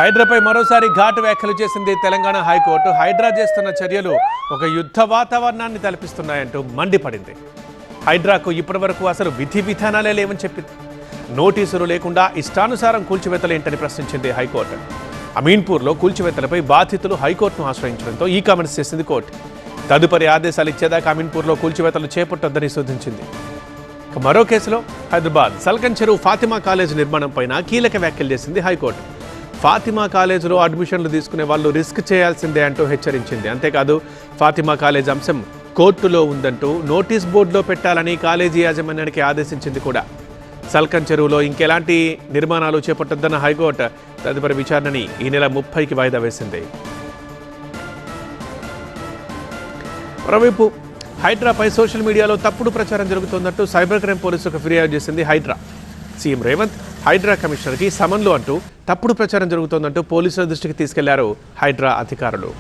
హైడ్రాపై మరోసారి ఘాటు వ్యాఖ్యలు చేసింది తెలంగాణ హైకోర్టు. హైడ్రా చేస్తున్న చర్యలు ఒక యుద్ధ వాతావరణాన్ని తలపిస్తున్నాయంటూ మండిపడింది. హైడ్రాకు ఇప్పటివరకు అసలు విధి విధానాలే లేవని చెప్పింది. నోటీసులు లేకుండా ఇష్టానుసారం కూల్చివేతలేంటని ప్రశ్నించింది హైకోర్టు. అమీన్పూర్లో కూల్చివేతలపై బాధితులు హైకోర్టును ఆశ్రయించడంతో ఈ కామెంట్స్ చేసింది కోర్టు. తదుపరి ఆదేశాలు ఇచ్చేదాకా అమీన్పూర్లో కూల్చివేతలు చేపట్టొద్దని సూచించింది. మరో కేసులో హైదరాబాద్ సల్కన్ చెరువు ఫాతిమా కాలేజ్ నిర్మాణంపై కీలక వ్యాఖ్యలు చేసింది హైకోర్టు. ఫాతిమా కాలేజీలో అడ్మిషన్లు తీసుకునే వాళ్ళు రిస్క్ చేయాల్సిందే అంటూ హెచ్చరించింది. అంతేకాదు ఫాతిమా కాలేజ్ అంశం కోర్టులో ఉందంటూ నోటీస్ బోర్డులో పెట్టాలని కాలేజీ యాజమాన్యానికి ఆదేశించింది కూడా. సల్కన్ చెరువులో ఇంకెలాంటి నిర్మాణాలు చేపట్టొద్దన్న హైకోర్టు తదుపరి విచారణని ఈ నెల 30కి వాయిదా వేసింది. మరోవైపు హైడ్రాపై సోషల్ మీడియాలో తప్పుడు ప్రచారం జరుగుతోందంటూ సైబర్ క్రైమ్ పోలీసులకు ఫిర్యాదు చేసింది హైడ్రా. సీఎం రేవంత్ హైడ్రా కమిషనర్కి సమన్లు అంటూ తప్పుడు ప్రచారం జరుగుతోందంటూ పోలీసుల దృష్టికి తీసుకెళ్లారు హైడ్రా అధికారులు.